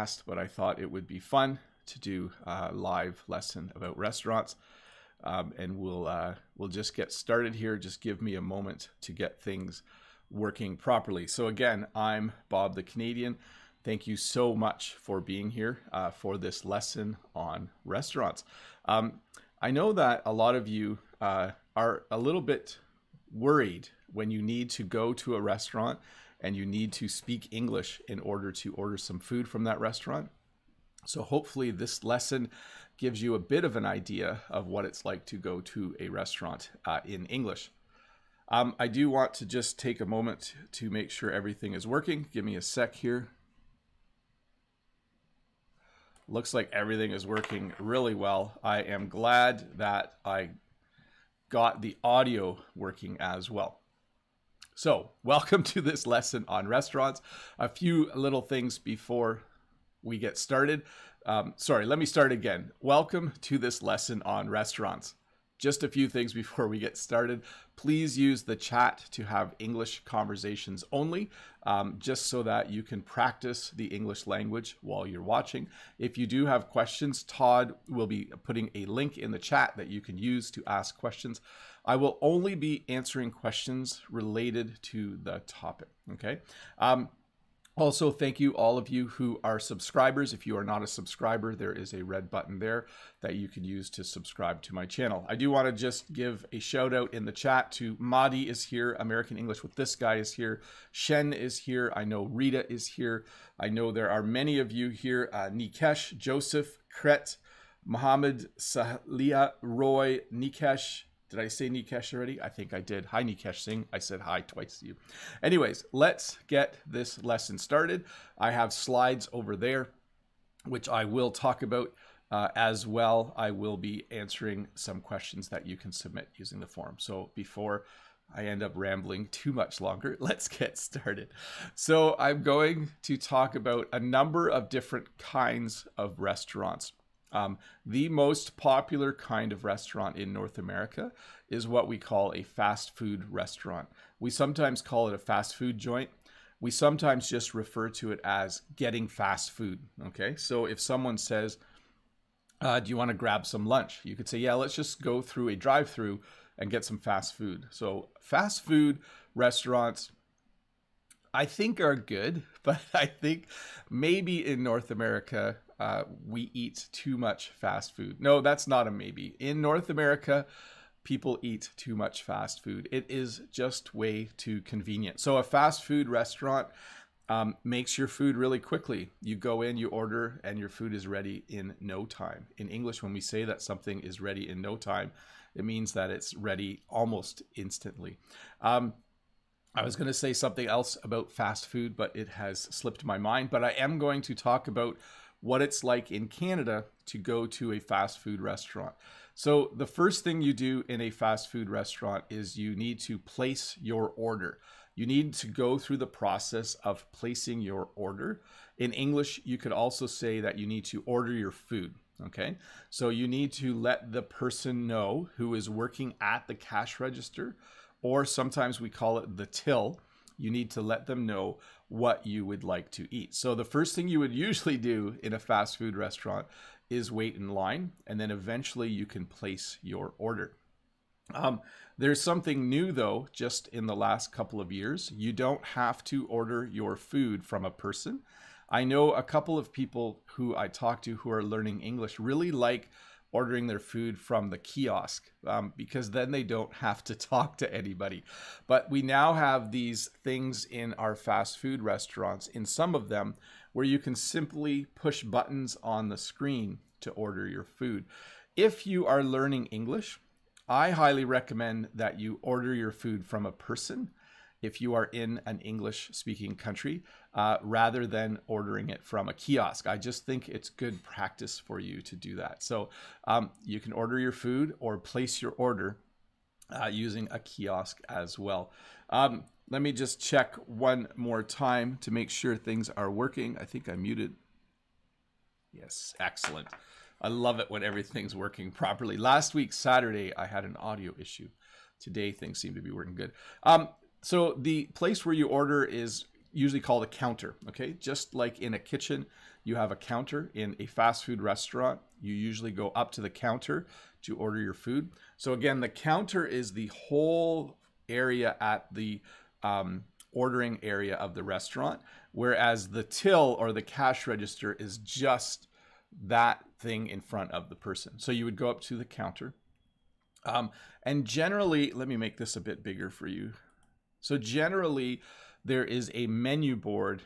podcast, but I thought it would be fun to do a live lesson about restaurants. And we'll just get started here. Just give me a moment to get things working properly. So again, I'm Bob the Canadian. Thank you so much for being here for this lesson on restaurants. I know that a lot of you are a little bit worried when you need to go to a restaurant and you need to speak English in order to order some food from that restaurant. So hopefully this lesson gives you a bit of an idea of what it's like to go to a restaurant in English. I do want to just take a moment to make sure everything is working. Give me a sec here. Looks like everything is working really well. I am glad that I got the audio working as well. So welcome to this lesson on restaurants. A few little things before we get started. Sorry, let me start again. Welcome to this lesson on restaurants. Just a few things before we get started. Please use the chat to have English conversations only, just so that you can practice the English language while you're watching. If you do have questions, Todd will be putting a link in the chat that you can use to ask questions. I will only be answering questions related to the topic, okay? Also, thank you all of you who are subscribers. If you are not a subscriber, there is a red button there that you can use to subscribe to my channel. I do want to just give a shout out in the chat to Madi is here, American English with This Guy is here, Shen is here, I know Rita is here, I know there are many of you here, Nikesh, Joseph, Kret, Mohammed, Sahlia, Roy, Nikesh. Did I say Nikesh already? I think I did. Hi, Nikesh Singh. I said hi twice to you. Anyways, let's get this lesson started. I have slides over there, which I will talk about as well. I will be answering some questions that you can submit using the form. So before I end up rambling too much longer, let's get started. So I'm going to talk about a number of different kinds of restaurants. The most popular kind of restaurant in North America is what we call a fast food restaurant. We sometimes call it a fast food joint. We sometimes just refer to it as getting fast food, okay? So if someone says, do you want to grab some lunch? You could say, yeah, let's just go through a drive-through and get some fast food. So fast food restaurants, I think are good, but I think maybe in North America, we eat too much fast food. No, that's not a maybe. In North America, people eat too much fast food. It is just way too convenient. So a fast food restaurant makes your food really quickly. You go in, you order, and your food is ready in no time. In English, when we say that something is ready in no time, it means that it's ready almost instantly. I was going to say something else about fast food, but it has slipped my mind. But I am going to talk about what it's like in Canada to go to a fast food restaurant. So the first thing you do in a fast food restaurant is you need to place your order. You need to go through the process of placing your order. In English, you could also say that you need to order your food, okay? So you need to let the person know who is working at the cash register, or sometimes we call it the till. You need to let them know what you would like to eat. So the first thing you would usually do in a fast food restaurant is wait in line, and then eventually you can place your order. There's something new though, just in the last couple of years. You don't have to order your food from a person. I know a couple of people who I talk to who are learning English really like ordering their food from the kiosk because then they don't have to talk to anybody. But we now have these things in our fast food restaurants, in some of them, where you can simply push buttons on the screen to order your food. If you are learning English, I highly recommend that you order your food from a person if you are in an English-speaking country, rather than ordering it from a kiosk. I just think it's good practice for you to do that. So you can order your food or place your order using a kiosk as well. Let me just check one more time to make sure things are working. I think I muted. Yes, excellent. I love it when everything's working properly. Last week, Saturday, I had an audio issue. Today, things seem to be working good. So the place where you order is usually called a counter, okay? Just like in a kitchen, you have a counter in a fast food restaurant. You usually go up to the counter to order your food. So again, the counter is the whole area at the ordering area of the restaurant, whereas the till or the cash register is just that thing in front of the person. So you would go up to the counter. And generally, let me make this a bit bigger for you. So generally, there is a menu board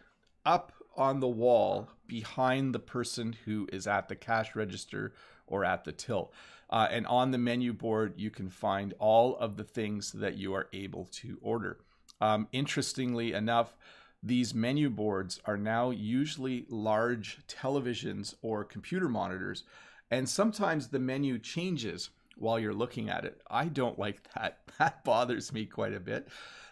up on the wall behind the person who is at the cash register or at the till. And on the menu board, you can find all of the things that you are able to order. Interestingly enough, these menu boards are now usually large televisions or computer monitors, and sometimes the menu changes while you're looking at it. I don't like that. That bothers me quite a bit.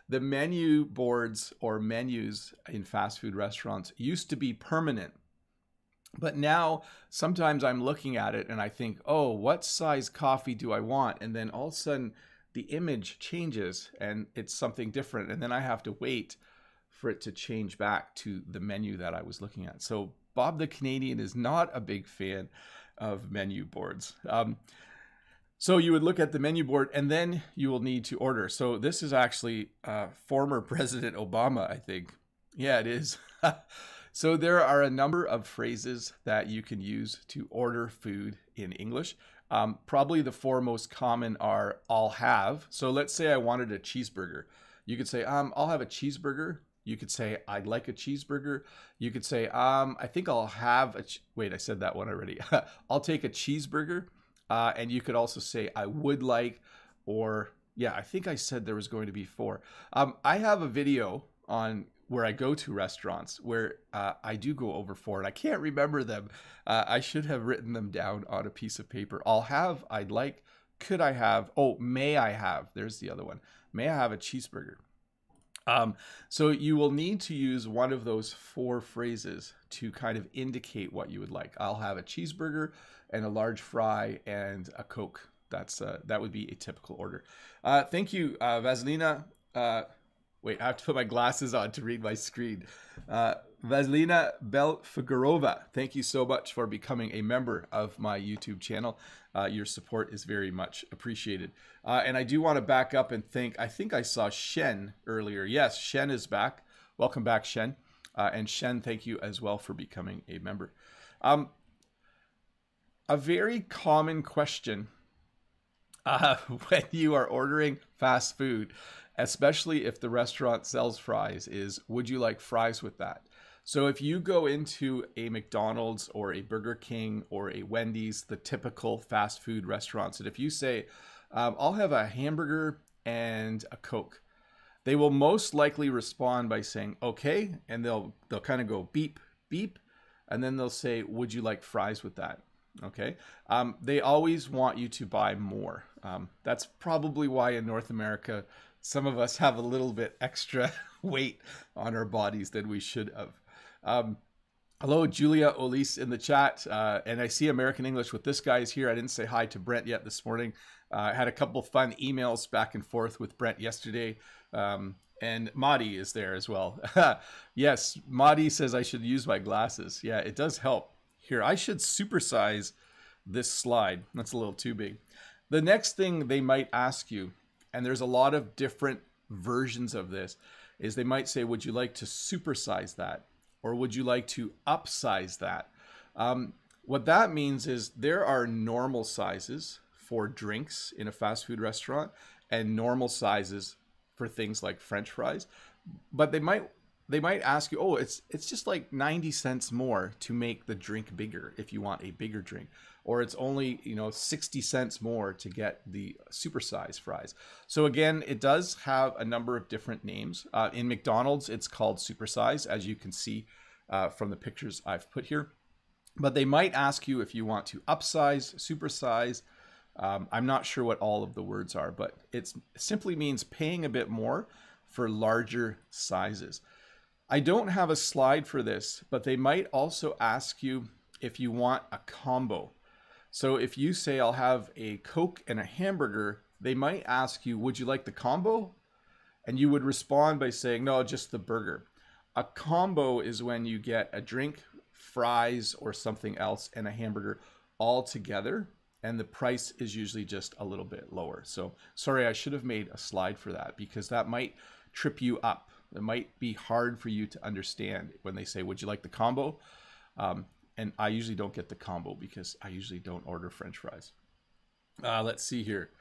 The menu boards or menus in fast food restaurants used to be permanent, but now sometimes I'm looking at it and I think, oh, what size coffee do I want? And then all of a sudden the image changes and it's something different. And then I have to wait for it to change back to the menu that I was looking at. So Bob the Canadian is not a big fan of menu boards. So you would look at the menu board and then you will need to order. So this is actually former President Obama, I think. Yeah, it is. So there are a number of phrases that you can use to order food in English. Probably the four most common are "I'll have." So let's say I wanted a cheeseburger. You could say, "I'll have a cheeseburger." You could say, "I'd like a cheeseburger." You could say, "I think I'll have a..." Wait, I said that one already. "I'll take a cheeseburger." And you could also say, "I would like," or yeah, I think I said there was going to be four. I have a video on where I go to restaurants where I do go over four, and I can't remember them. I should have written them down on a piece of paper. I'll have, I'd like, could I have, oh, may I have, there's the other one. May I have a cheeseburger? So you will need to use one of those four phrases to kind of indicate what you would like. I'll have a cheeseburger and a large fry and a Coke. That would be a typical order. Thank you, Vasilina. Wait, I have to put my glasses on to read my screen. Vasilina Belfigurova, thank you so much for becoming a member of my YouTube channel. Your support is very much appreciated. And I do want to back up and thank, I think I saw Shen earlier. Yes, Shen is back. Welcome back, Shen. And Shen, thank you as well for becoming a member. A very common question when you are ordering fast food, especially if the restaurant sells fries, is, would you like fries with that? So if you go into a McDonald's or a Burger King or a Wendy's, the typical fast food restaurants, and if you say, I'll have a hamburger and a Coke, they will most likely respond by saying, okay, and they'll kind of go beep, beep, and then they'll say, would you like fries with that? Okay. They always want you to buy more. That's probably why in North America, some of us have a little bit extra weight on our bodies than we should have. Hello, Julia Olise in the chat. And I see American English with this guy is here. I didn't say hi to Brent yet this morning. I had a couple fun emails back and forth with Brent yesterday. And Madi is there as well. Yes, Madi says I should use my glasses. Yeah, it does help. Here, I should supersize this slide. That's a little too big. The next thing they might ask you, and there's a lot of different versions of this, is they might say, would you like to supersize that? Or would you like to upsize that? What that means is there are normal sizes for drinks in a fast food restaurant and normal sizes for things like French fries. But they might ask you, oh, it's just like 90 cents more to make the drink bigger if you want a bigger drink. Or it's only, 60 cents more to get the supersized fries. So again, it does have a number of different names. In McDonald's, it's called supersize, as you can see from the pictures I've put here. But they might ask you if you want to upsize, supersize. I'm not sure what all of the words are, but it simply means paying a bit more for larger sizes. I don't have a slide for this, but they might also ask you if you want a combo. So if you say, I'll have a Coke and a hamburger, they might ask you, would you like the combo? And you would respond by saying, no, just the burger. A combo is when you get a drink fries or something else and a hamburger all together, and the price is usually just a little bit lower. So sorry, I should have made a slide for that, because that might trip you up. It might be hard for you to understand when they say, would you like the combo? And I usually don't get the combo because I usually don't order French fries. Let's see here.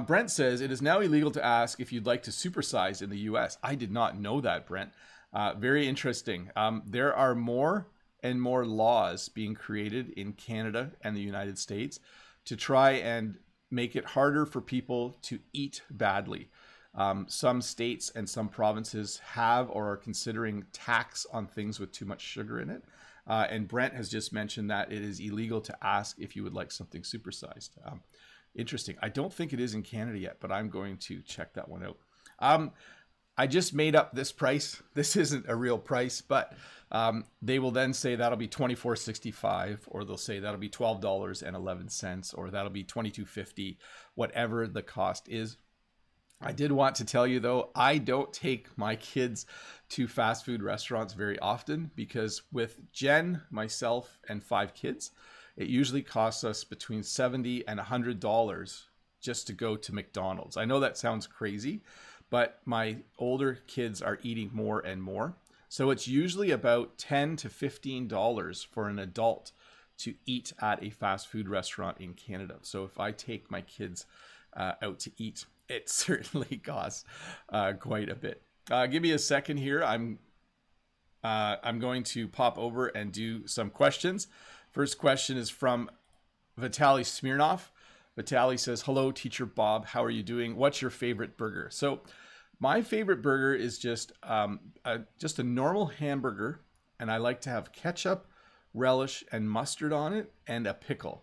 Brent says, it is now illegal to ask if you'd like to supersize in the US. I did not know that, Brent. Very interesting. There are more and more laws being created in Canada and the United States to try and make it harder for people to eat badly. Some states and some provinces have or are considering tax on things with too much sugar in it. And Brent has just mentioned that it is illegal to ask if you would like something supersized. Interesting. I don't think it is in Canada yet, but I'm going to check that one out. I just made up this price. This isn't a real price, but they will then say that'll be $24.65, or they'll say that'll be $12.11, or that'll be $22.50, whatever the cost is. I did want to tell you, though, I don't take my kids to fast food restaurants very often, because with Jen, myself, and 5 kids, it usually costs us between $70 and $100 just to go to McDonald's. I know that sounds crazy, but my older kids are eating more and more. So it's usually about $10 to $15 for an adult to eat at a fast food restaurant in Canada. So if I take my kids out to eat, it certainly costs quite a bit. Give me a second here. I'm going to pop over and do some questions. First question is from Vitaly Smirnov. Vitaly says, hello, Teacher Bob. How are you doing? What's your favorite burger? So my favorite burger is just a normal hamburger, and I like to have ketchup, relish, and mustard on it, and a pickle.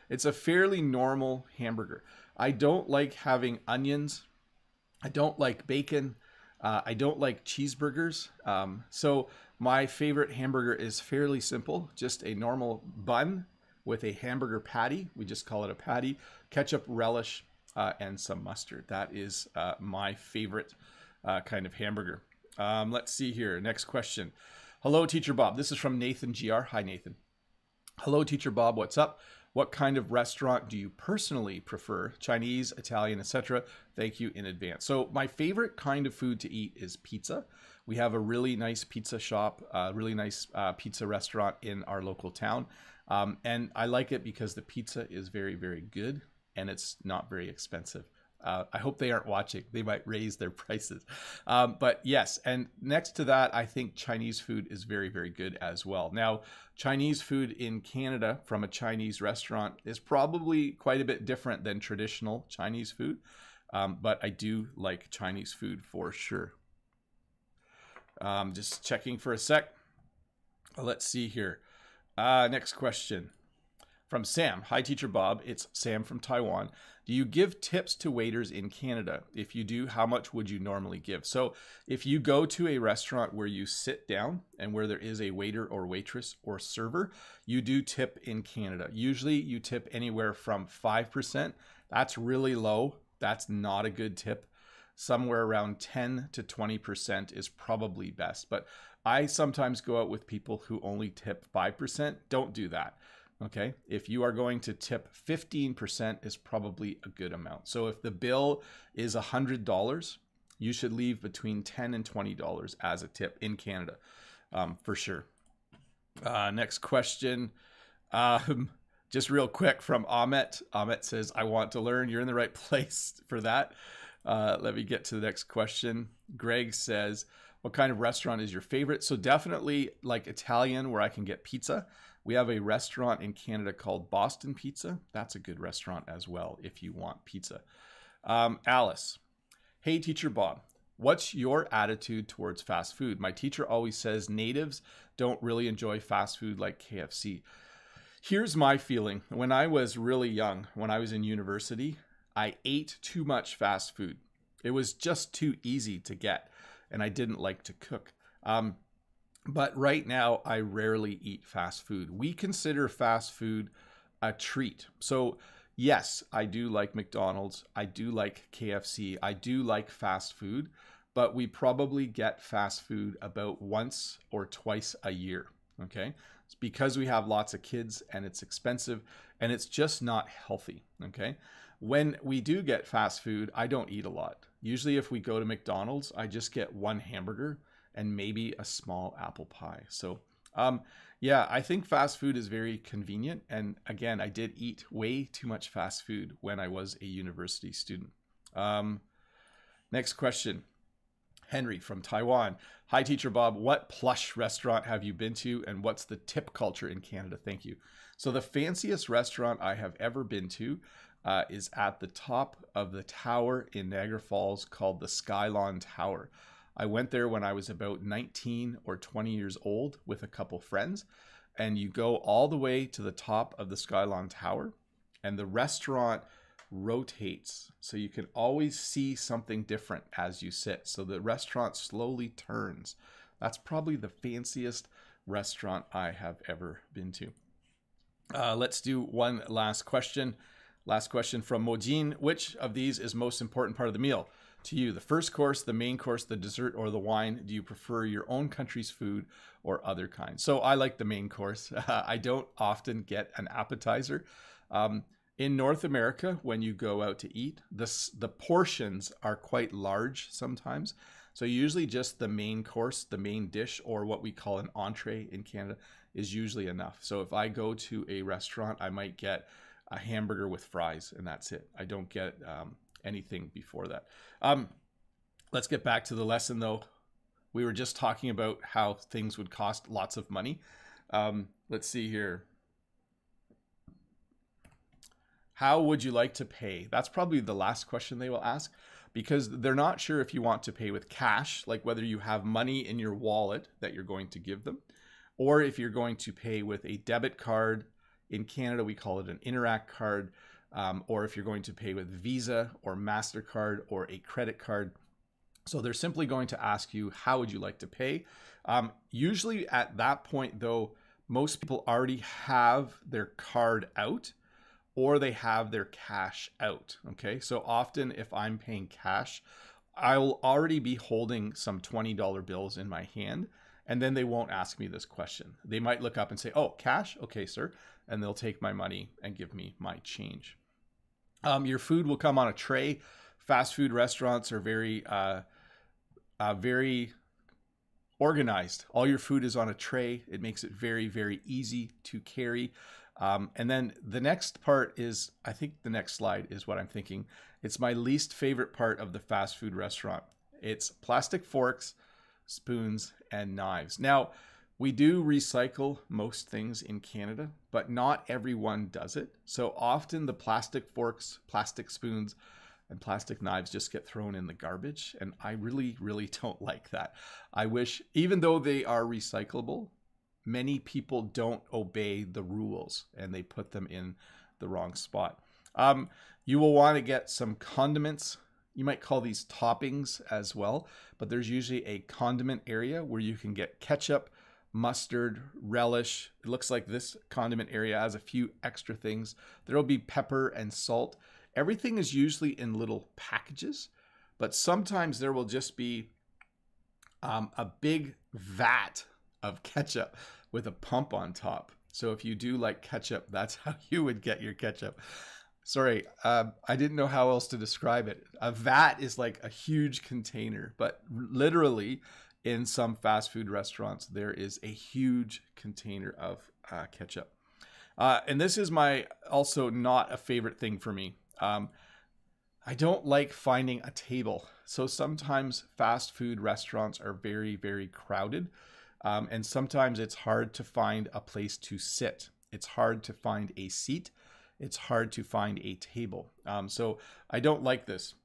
It's a fairly normal hamburger. I don't like having onions. I don't like bacon. I don't like cheeseburgers. So my favorite hamburger is fairly simple, just a normal bun with a hamburger patty. We just call it a patty, ketchup, relish, and some mustard. That is my favorite kind of hamburger. Let's see here. Next question. Hello, Teacher Bob. This is from Nathan GR. Hi, Nathan. Hello, Teacher Bob. What's up? What kind of restaurant do you personally prefer? Chinese, Italian, etc. Thank you in advance. So my favorite kind of food to eat is pizza. We have a really nice pizza shop, really nice pizza restaurant in our local town. And I like it because the pizza is very, very good and it's not very expensive. I hope they aren't watching. They might raise their prices. But yes, and next to that, I think Chinese food is very, very good as well. Now, Chinese food in Canada from a Chinese restaurant is probably quite a bit different than traditional Chinese food. But I do like Chinese food for sure. Just checking for a sec. Let's see here. Next question from Sam. Hi, Teacher Bob. It's Sam from Taiwan. Do you give tips to waiters in Canada? If you do, how much would you normally give? So if you go to a restaurant where you sit down and where there is a waiter or waitress or server, you do tip in Canada. Usually you tip anywhere from 5%. That's really low. That's not a good tip. Somewhere around 10 to 20% is probably best. But I sometimes go out with people who only tip 5%. Don't do that. Okay, if you are going to tip 15% is probably a good amount. So if the bill is $100, you should leave between $10 and $20 as a tip in Canada, for sure. Next question, just real quick from Ahmet. Ahmet says, I want to learn. You're in the right place for that. Let me get to the next question. Greg says, what kind of restaurant is your favorite? So definitely like Italian, where I can get pizza. We have a restaurant in Canada called Boston Pizza. That's a good restaurant as well if you want pizza. Alice, hey, Teacher Bob, what's your attitude towards fast food? My teacher always says natives don't really enjoy fast food like KFC. Here's my feeling. When I was really young, when I was in university, I ate too much fast food. It was just too easy to get, and I didn't like to cook. But right now, I rarely eat fast food. We consider fast food a treat. So yes, I do like McDonald's. I do like KFC. I do like fast food, but we probably get fast food about once or twice a year. Okay. It's because we have lots of kids and it's expensive and it's just not healthy. Okay. When we do get fast food, I don't eat a lot. Usually if we go to McDonald's, I just get one hamburger and maybe a small apple pie. So, yeah, I think fast food is very convenient. And again, I did eat way too much fast food when I was a university student. Next question. Henry from Taiwan. Hi, Teacher Bob. What plush restaurant have you been to and what's the tip culture in Canada? Thank you. So the fanciest restaurant I have ever been to is at the top of the tower in Niagara Falls called the Skylon Tower. I went there when I was about 19 or 20 years old with a couple friends, and you go all the way to the top of the Skylon Tower, and the restaurant rotates, so you can always see something different as you sit. So the restaurant slowly turns. That's probably the fanciest restaurant I have ever been to. Let's do one last question. Last question from Modine. Which of these is most important part of the meal to you? The first course, the main course, the dessert, or the wine? Do you prefer your own country's food or other kinds? So I like the main course. I don't often get an appetizer. In North America, when you go out to eat, the portions are quite large sometimes. So usually just the main course, the main dish, or what we call an entree in Canada is usually enough. So if I go to a restaurant, I might get a hamburger with fries and that's it. I don't get anything before that. Let's get back to the lesson though. We were just talking about how things would cost lots of money. Let's see here. How would you like to pay? That's probably the last question they will ask, because they're not sure if you want to pay with cash, like whether you have money in your wallet that you're going to give them, or if you're going to pay with a debit card. In Canada, we call it an Interac card, or if you're going to pay with Visa or MasterCard or a credit card. So they're simply going to ask you, how would you like to pay? Usually at that point, though, most people already have their card out, or they have their cash out, okay? So often if I'm paying cash, I will already be holding some $20 bills in my hand, and then they won't ask me this question. They might look up and say, oh, cash? Okay, sir. And they'll take my money and give me my change. Your food will come on a tray. Fast food restaurants are very organized. All your food is on a tray. It makes it very, very easy to carry. And then the next part is, I think the next slide is what I'm thinking. It's my least favorite part of the fast food restaurant. It's plastic forks, spoons, and knives. Now, we do recycle most things in Canada, but not everyone does it. So often the plastic forks, plastic spoons, and plastic knives just get thrown in the garbage. And I really, really don't like that. I wish, even though they are recyclable, many people don't obey the rules and they put them in the wrong spot. You will want to get some condiments. You might call these toppings as well, but there's usually a condiment area where you can get ketchup, mustard, relish. It looks like this condiment area has a few extra things. There will be pepper and salt. Everything is usually in little packages, but sometimes there will just be a big vat of ketchup with a pump on top. So if you do like ketchup, that's how you would get your ketchup. Sorry, I didn't know how else to describe it. A vat is like a huge container, but literally in some fast food restaurants, there is a huge container of ketchup. And this is also not a favorite thing for me. I don't like finding a table. So sometimes fast food restaurants are very, very crowded. And sometimes it's hard to find a place to sit. It's hard to find a seat. It's hard to find a table. So I don't like this.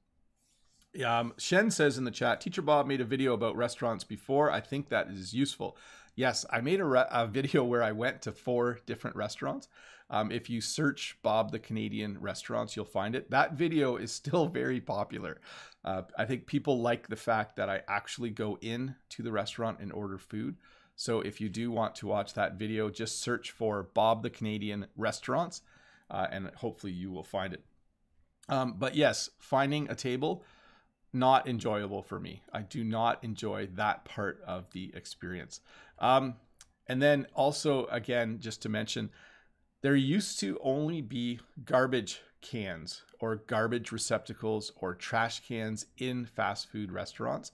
Shen says in the chat, Teacher Bob made a video about restaurants before. I think that is useful. Yes, I made a video where I went to 4 different restaurants. If you search Bob the Canadian Restaurants, you'll find it. That video is still very popular. I think people like the fact that I actually go in to the restaurant and order food. So if you do want to watch that video, just search for Bob the Canadian Restaurants and hopefully you will find it. But yes, finding a table, not enjoyable for me. I do not enjoy that part of the experience. And then also, again, just to mention, there used to only be garbage cans or garbage receptacles or trash cans in fast food restaurants.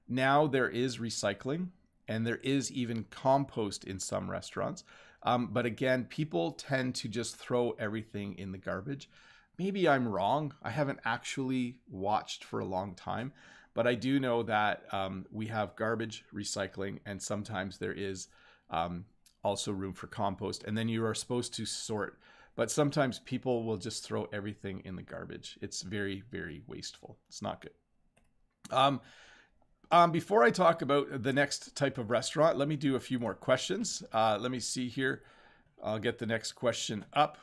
Now there is recycling and there is even compost in some restaurants. But again, people tend to just throw everything in the garbage. Maybe I'm wrong. I haven't actually watched for a long time, but I do know that we have garbage recycling, and sometimes there is also room for compost, and then you are supposed to sort. But sometimes people will just throw everything in the garbage. It's very, very wasteful. It's not good. Before I talk about the next type of restaurant, let me do a few more questions. Let me see here. I'll get the next question up.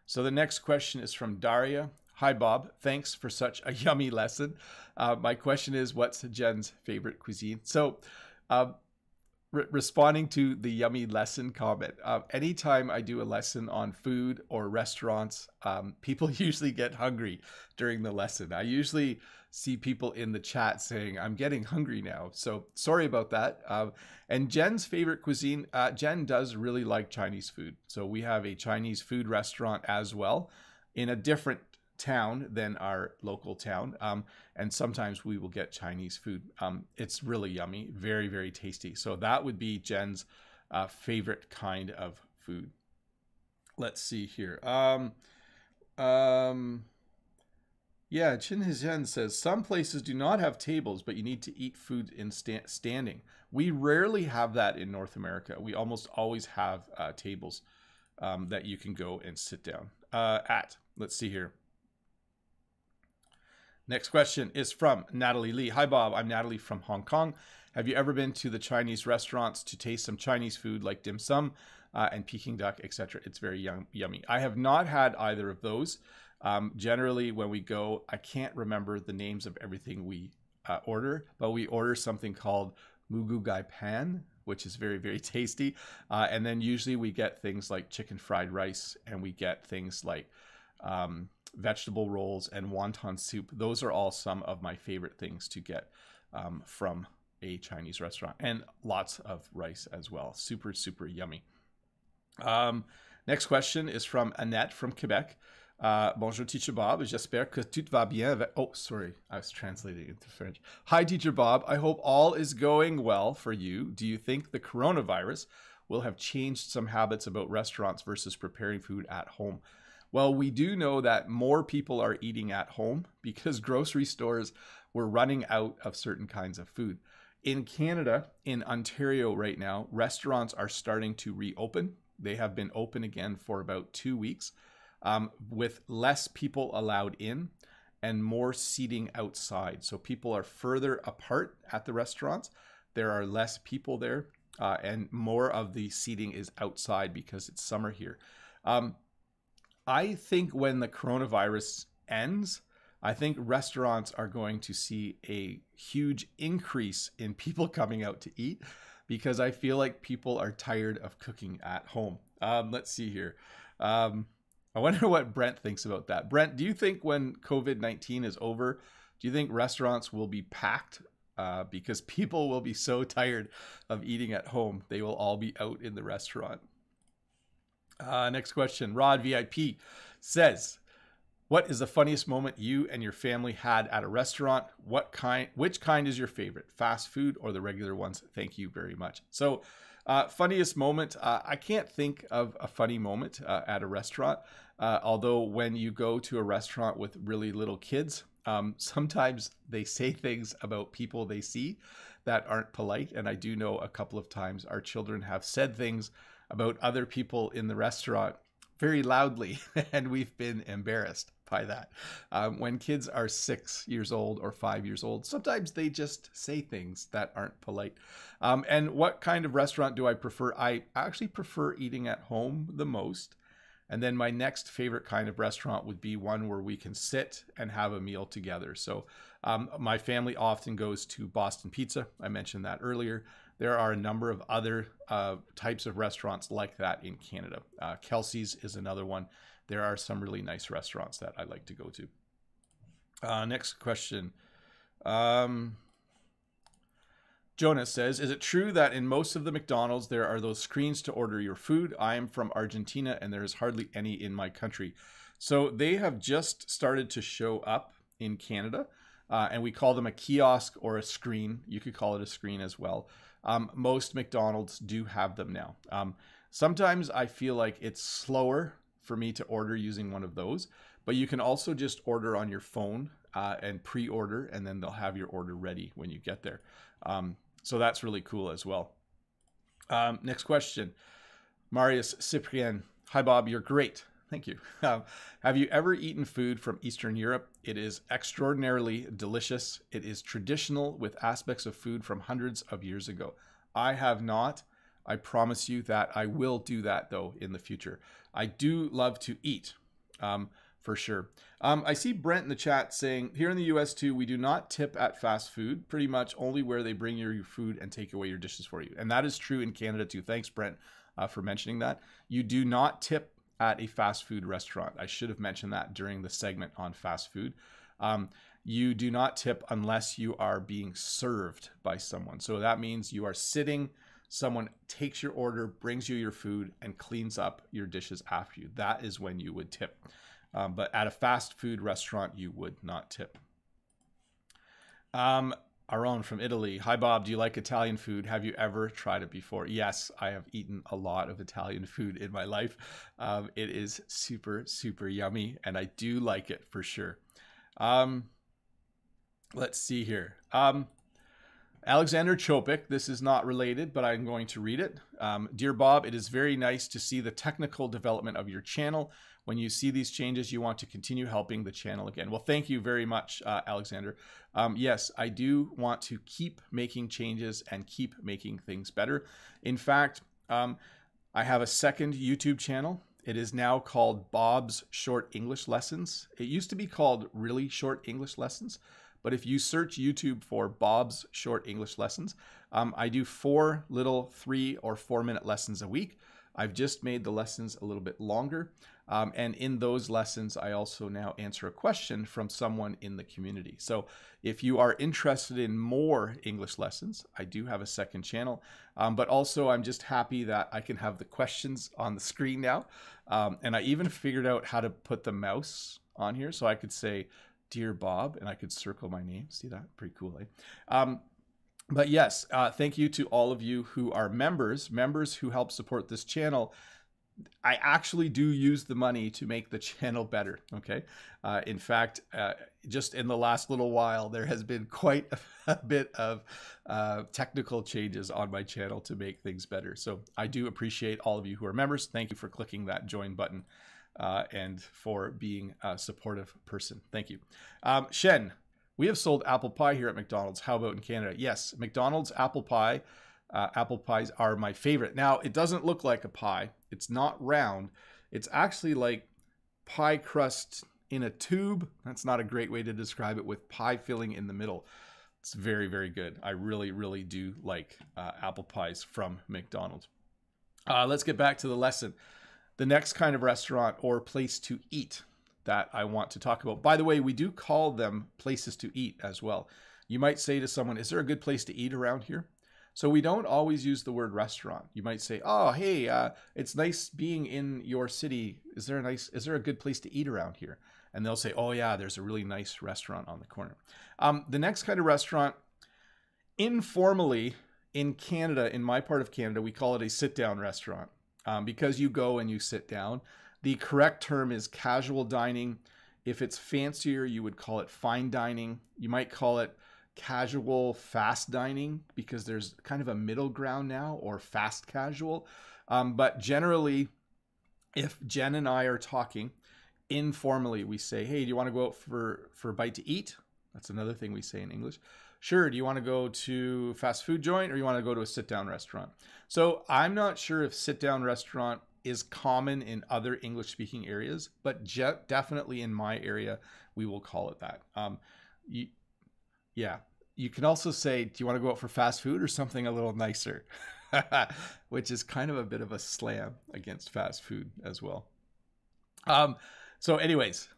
So the next question is from Daria. Hi, Bob. Thanks for such a yummy lesson. My question is, what's Jen's favorite cuisine? So responding to the yummy lesson comment, anytime I do a lesson on food or restaurants, people usually get hungry during the lesson. I usually see people in the chat saying, I'm getting hungry now. So sorry about that. And Jen's favorite cuisine, Jen does really like Chinese food. So we have a Chinese food restaurant as well in a different town than our local town. And sometimes we will get Chinese food. It's really yummy, very, very tasty. So that would be Jen's favorite kind of food. Let's see here. Yeah, Chin Hizhen says, some places do not have tables, but you need to eat food in standing. We rarely have that in North America. We almost always have tables that you can go and sit down at. Let's see here. Next question is from Natalie Lee. Hi, Bob. I'm Natalie from Hong Kong. Have you ever been to the Chinese restaurants to taste some Chinese food like dim sum and Peking duck, etc.? It's very yummy. I have not had either of those. Generally, when we go, I can't remember the names of everything we order, but we order something called mugu gai pan, which is very, very tasty. And then usually we get things like chicken fried rice, and we get things like vegetable rolls and wonton soup. Those are all some of my favorite things to get from a Chinese restaurant, and lots of rice as well. Super, super yummy. Next question is from Annette from Quebec. Bonjour, Teacher Bob. J'espère que tout va bien. Oh, sorry. I was translating into French. Hi, Teacher Bob. I hope all is going well for you. Do you think the coronavirus will have changed some habits about restaurants versus preparing food at home? Well, we do know that more people are eating at home because grocery stores were running out of certain kinds of food. In Canada, in Ontario right now, restaurants are starting to reopen. They have been open again for about 2 weeks. With less people allowed in and more seating outside. So people are further apart at the restaurants. There are less people there, and more of the seating is outside because it's summer here. I think when the coronavirus ends, I think restaurants are going to see a huge increase in people coming out to eat because I feel like people are tired of cooking at home. Let's see here. I wonder what Brent thinks about that. Brent, do you think when COVID-19 is over, do you think restaurants will be packed because people will be so tired of eating at home? They will all be out in the restaurant. Next question. Rod VIP says, what is the funniest moment you and your family had at a restaurant? Which kind is your favorite? Fast food or the regular ones? Thank you very much. So funniest moment, I can't think of a funny moment at a restaurant. Although when you go to a restaurant with really little kids, sometimes they say things about people they see that aren't polite. And I do know a couple of times our children have said things about other people in the restaurant very loudly, and we've been embarrassed by that. When kids are 6 years old or 5 years old, sometimes they just say things that aren't polite. And what kind of restaurant do I prefer? I actually prefer eating at home the most. And then my next favorite kind of restaurant would be one where we can sit and have a meal together. So my family often goes to Boston Pizza. I mentioned that earlier. There are a number of other types of restaurants like that in Canada. Kelsey's is another one. There are some really nice restaurants that I like to go to. Next question. Jonas says, is it true that in most of the McDonald's there are those screens to order your food? I am from Argentina and there is hardly any in my country. So they have just started to show up in Canada, and we call them a kiosk or a screen. You could call it a screen as well. Most McDonald's do have them now. Sometimes I feel like it's slower for me to order using one of those, but you can also just order on your phone and pre-order, and then they'll have your order ready when you get there. So that's really cool as well. Next question. Marius Cyprien. Hi, Bob. You're great. Thank you. Have you ever eaten food from Eastern Europe? It is extraordinarily delicious. It is traditional with aspects of food from hundreds of years ago. I have not. I promise you that I will do that, though, in the future. I do love to eat, for sure. I see Brent in the chat saying, here in the US too, we do not tip at fast food, pretty much only where they bring your food and take away your dishes for you. And that is true in Canada too. Thanks, Brent, for mentioning that. You do not tip at a fast food restaurant. I should have mentioned that during the segment on fast food. You do not tip unless you are being served by someone. So that means you are sitting, someone takes your order, brings you your food, and cleans up your dishes after you. That is when you would tip. But at a fast food restaurant, you would not tip. Aaron from Italy. Hi, Bob. Do you like Italian food? Have you ever tried it before? Yes, I have eaten a lot of Italian food in my life. It is super, super yummy, and I do like it for sure. Let's see here. Alexander Chopik, this is not related, but I'm going to read it. Dear Bob, it is very nice to see the technical development of your channel. When you see these changes, you want to continue helping the channel again. Well, thank you very much, Alexander. Yes, I do want to keep making changes and keep making things better. In fact, I have a second YouTube channel. It is now called Bob's Short English Lessons. It used to be called Really Short English Lessons. But if you search YouTube for Bob's Short English Lessons, I do 4 little 3 or 4 minute lessons a week. I've just made the lessons a little bit longer. And in those lessons, I also now answer a question from someone in the community. So if you are interested in more English lessons, I do have a second channel. But also, I'm just happy that I can have the questions on the screen now. And I even figured out how to put the mouse on here. So I could say, Dear Bob, and I could circle my name. See that? Pretty cool, eh? But yes, thank you to all of you who are members who help support this channel. I actually do use the money to make the channel better, okay? In fact, just in the last little while, there has been quite a bit of technical changes on my channel to make things better. So I do appreciate all of you who are members. Thank you for clicking that join button and for being a supportive person. Thank you. Shen, we have sold apple pie here at McDonald's. How about in Canada? Yes, McDonald's apple pie. Apple pies are my favorite. Now, it doesn't look like a pie. It's not round. It's actually like pie crust in a tube. That's not a great way to describe it, with pie filling in the middle. It's very, very good. I really, really do like apple pies from McDonald's. Let's get back to the lesson. The next kind of restaurant or place to eat that I want to talk about. By the way, we do call them places to eat as well. You might say to someone, is there a good place to eat around here? So we don't always use the word restaurant. You might say, oh, hey, it's nice being in your city. Is there a good place to eat around here? And they'll say, oh yeah, there's a really nice restaurant on the corner. The next kind of restaurant, informally in Canada, in my part of Canada, we call it a sit-down restaurant because you go and you sit down. The correct term is casual dining. If it's fancier, you would call it fine dining. You might call it casual fast dining because there's kind of a middle ground now, or fast casual. But generally, if Jen and I are talking informally, we say, hey, do you want to go out for a bite to eat? That's another thing we say in English. Sure. Do you want to go to fast food joint, or you want to go to a sit down restaurant? So I'm not sure if sit down restaurant is common in other English speaking areas, but definitely in my area, we will call it that. Yeah. You can also say, do you want to go out for fast food or something a little nicer? Which is kind of a bit of a slam against fast food as well. So anyways,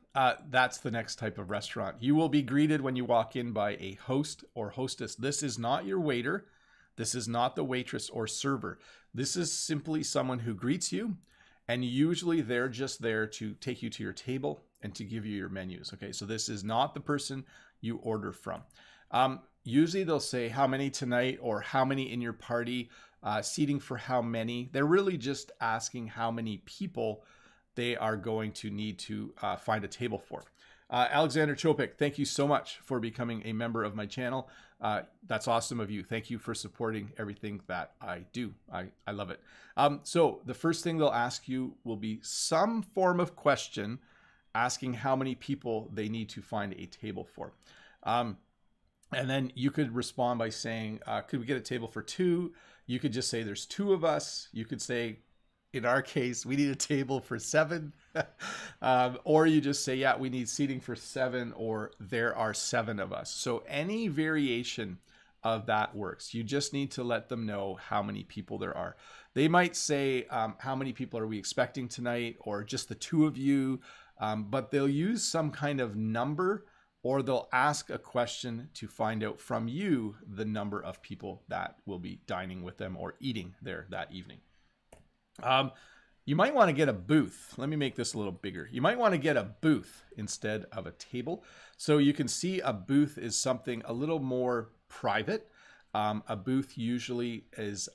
that's the next type of restaurant. You will be greeted when you walk in by a host or hostess. This is not your waiter. This is not the waitress or server. This is simply someone who greets you, and usually they're just there to take you to your table and to give you your menus. Okay, so this is not the person you order from. Usually they'll say how many tonight or how many in your party, seating for how many. They're really just asking how many people they are going to need to find a table for. Alexander Chopik, thank you so much for becoming a member of my channel. That's awesome of you. Thank you for supporting everything that I do. I love it. So the first thing they'll ask you will be some form of question asking how many people they need to find a table for. And then you could respond by saying, could we get a table for 2? You could just say there's 2 of us. You could say, in our case, we need a table for 7. Or you just say, yeah, we need seating for 7, or there are 7 of us. So any variation of that works. You just need to let them know how many people there are. They might say, how many people are we expecting tonight, or just the 2 of you, but they'll use some kind of number, or they'll ask a question to find out from you the number of people that will be dining with them or eating there that evening. You might want to get a booth. Let me make this a little bigger. You might want to get a booth instead of a table. So you can see a booth is something a little more private. A booth usually is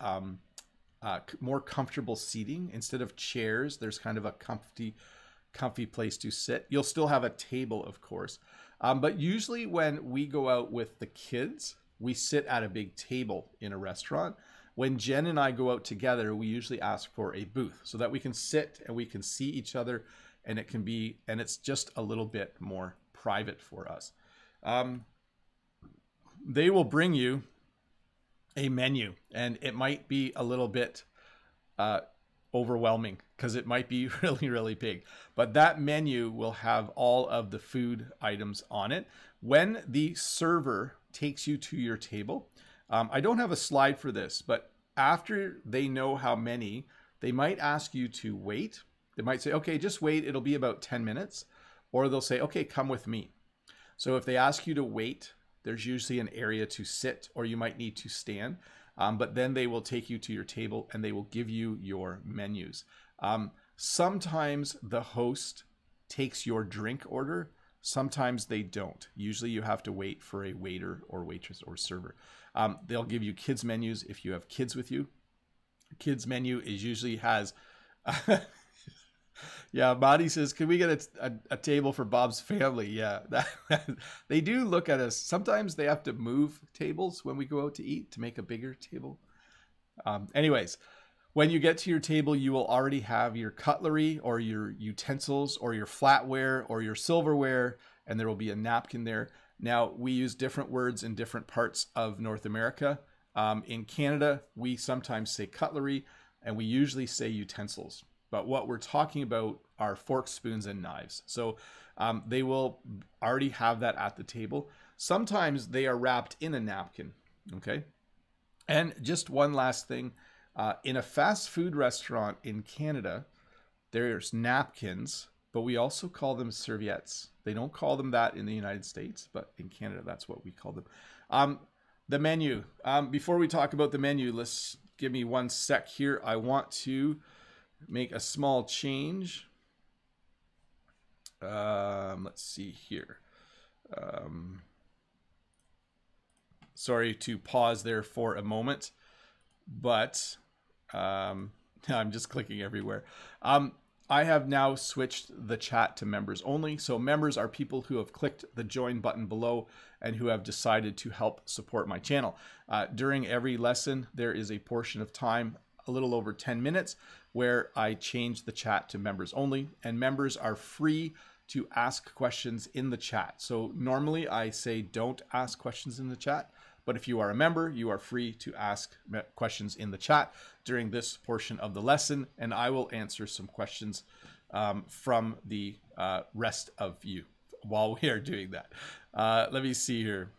more comfortable seating. Instead of chairs, there's kind of a comfy place to sit. You'll still have a table, of course. But usually when we go out with the kids, we sit at a big table in a restaurant. When Jen and I go out together, we usually ask for a booth so that we can sit and we can see each other, and it's just a little bit more private for us. They will bring you a menu, and it might be a little bit overwhelming because it might be really, really big. But that menu will have all of the food items on it. When the server takes you to your table, I don't have a slide for this, but after they know how many, they might ask you to wait. They might say, okay, just wait. It'll be about 10 minutes. Or they'll say, okay, come with me. So if they ask you to wait, there's usually an area to sit, or you might need to stand. But then they will take you to your table and they will give you your menus. Sometimes the host takes your drink order. Sometimes they don't. Usually you have to wait for a waiter or waitress or server. They'll give you kids menus if you have kids with you. Kids menu is usually has, yeah, Madi says, can we get a table for Bob's family? Yeah, they do look at us. Sometimes they have to move tables when we go out to eat to make a bigger table. Anyways, when you get to your table, you will already have your cutlery or your utensils or your flatware or your silverware, and there will be a napkin there. Now, we use different words in different parts of North America. In Canada, we sometimes say cutlery, and we usually say utensils. But what we're talking about are forks, spoons, and knives. So they will already have that at the table. Sometimes they are wrapped in a napkin, okay? And just one last thing. In a fast food restaurant in Canada, there's napkins, but we also call them serviettes. They don't call them that in the United States, but in Canada, that's what we call them. The menu. Before we talk about the menu, let's give me one sec here. I want to make a small change. Let's see here. Sorry to pause there for a moment, but I'm just clicking everywhere. I have now switched the chat to members only. So members are people who have clicked the join button below and who have decided to help support my channel. During every lesson, there is a portion of time, a little over 10 minutes, where I change the chat to members only, and members are free to ask questions in the chat. So normally I say don't ask questions in the chat, but if you are a member, you are free to ask questions in the chat during this portion of the lesson, and I will answer some questions from the rest of you while we are doing that. Let me see here.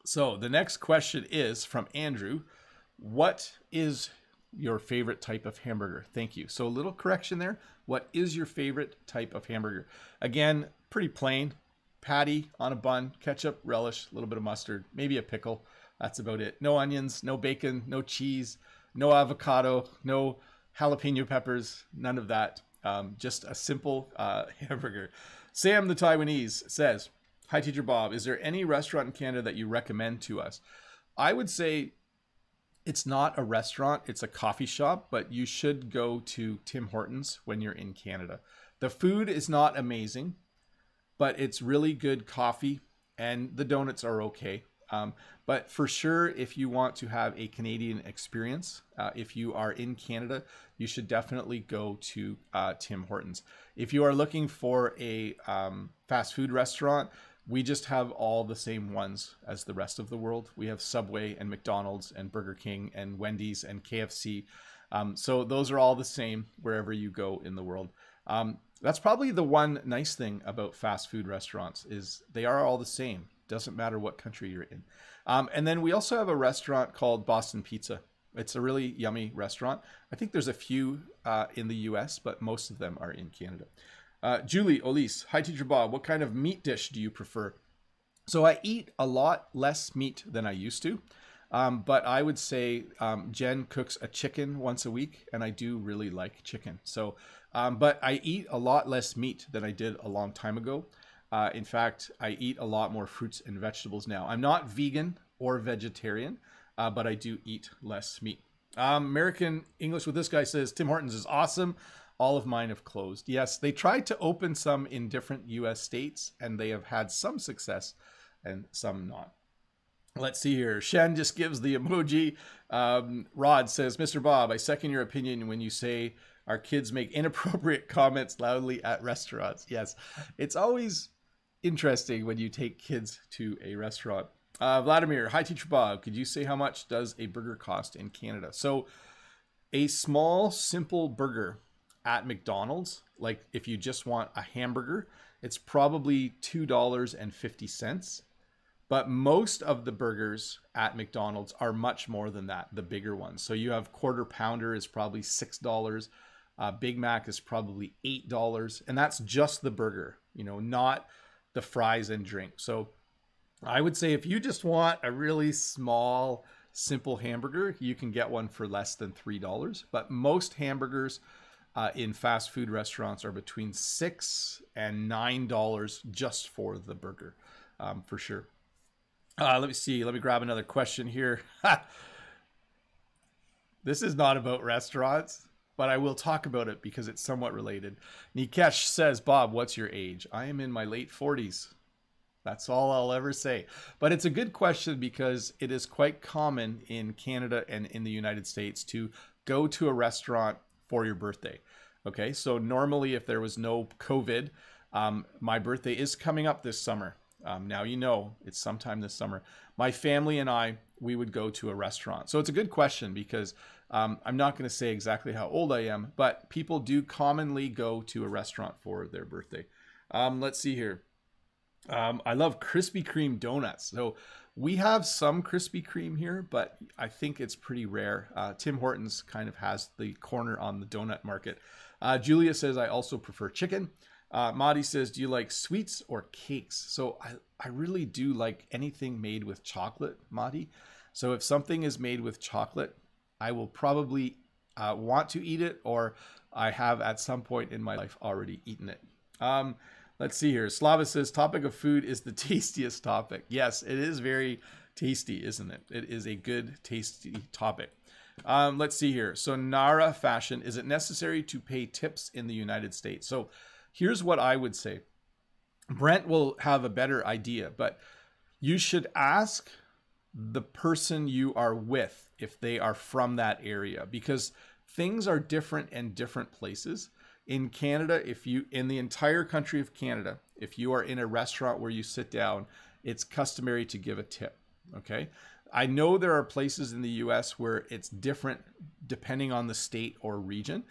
So the next question is from Andrew. What is your favorite type of hamburger? Thank you. So a little correction there. What is your favorite type of hamburger? Again, pretty plain. Patty on a bun, ketchup, relish, a little bit of mustard, maybe a pickle. That's about it. No onions, no bacon, no cheese, no avocado, no jalapeno peppers, none of that. Just a simple hamburger. Sam the Taiwanese says, "Hi, Teacher Bob. Is there any restaurant in Canada that you recommend to us?" I would say it's not a restaurant, it's a coffee shop, but you should go to Tim Hortons when you're in Canada. The food is not amazing, but it's really good coffee, and the donuts are okay. But for sure, if you want to have a Canadian experience, if you are in Canada, you should definitely go to Tim Hortons. If you are looking for a fast food restaurant, we just have all the same ones as the rest of the world. We have Subway and McDonald's and Burger King and Wendy's and KFC. So those are all the same wherever you go in the world. That's probably the one nice thing about fast food restaurants is they are all the same. Doesn't matter what country you're in. And then we also have a restaurant called Boston Pizza. It's a really yummy restaurant. I think there's a few in the US, but most of them are in Canada. Julie Olise, "Hi Teacher Bob, what kind of meat dish do you prefer?" So I eat a lot less meat than I used to. But I would say Jen cooks a chicken once a week, and I do really like chicken. So, but I eat a lot less meat than I did a long time ago. In fact, I eat a lot more fruits and vegetables now. I'm not vegan or vegetarian, but I do eat less meat. American English with this guy says, "Tim Hortons is awesome. All of mine have closed." Yes, they tried to open some in different US states, and they have had some success and some not. Let's see here. Shen just gives the emoji. Rod says, "Mr. Bob, I second your opinion when you say our kids make inappropriate comments loudly at restaurants." Yes, it's always interesting when you take kids to a restaurant. Vladimir, "Hi Teacher Bob, could you say how much does a burger cost in Canada?" So a small, simple burger at McDonald's, like if you just want a hamburger, it's probably $2.50. But most of the burgers at McDonald's are much more than that, the bigger ones. So you have quarter pounder is probably $6. Big Mac is probably $8. And that's just the burger, you know, not the fries and drink. So I would say if you just want a really small, simple hamburger, you can get one for less than $3. But most hamburgers in fast food restaurants are between $6 and $9 just for the burger, for sure. Let me see. Let me grab another question here. This is not about restaurants, but I will talk about it because it's somewhat related. Nikesh says, "Bob, what's your age?" I am in my late 40s. That's all I'll ever say. But it's a good question because it is quite common in Canada and in the United States to go to a restaurant for your birthday. Okay, so normally if there was no COVID, my birthday is coming up this summer. Now you know it's sometime this summer. My family and I, we would go to a restaurant. So it's a good question because I'm not going to say exactly how old I am, but people do commonly go to a restaurant for their birthday. Let's see here. I love Krispy Kreme donuts. So we have some Krispy Kreme here, but I think it's pretty rare. Tim Hortons kind of has the corner on the donut market. Julia says, "I also prefer chicken." Madi says, "Do you like sweets or cakes?" So I really do like anything made with chocolate, Madi. So if something is made with chocolate, I will probably want to eat it, or I have at some point in my life already eaten it. Let's see here. Slava says, "Topic of food is the tastiest topic." Yes, it is very tasty, isn't it? It is a good, tasty topic. Let's see here. So Nara Fashion, "Is it necessary to pay tips in the United States?" So here's what I would say. Brent will have a better idea, but you should ask the person you are with if they are from that area, because things are different in different places. In Canada, if you, in the entire country of Canada, if you are in a restaurant where you sit down, it's customary to give a tip, okay? I know there are places in the US where it's different depending on the state or region.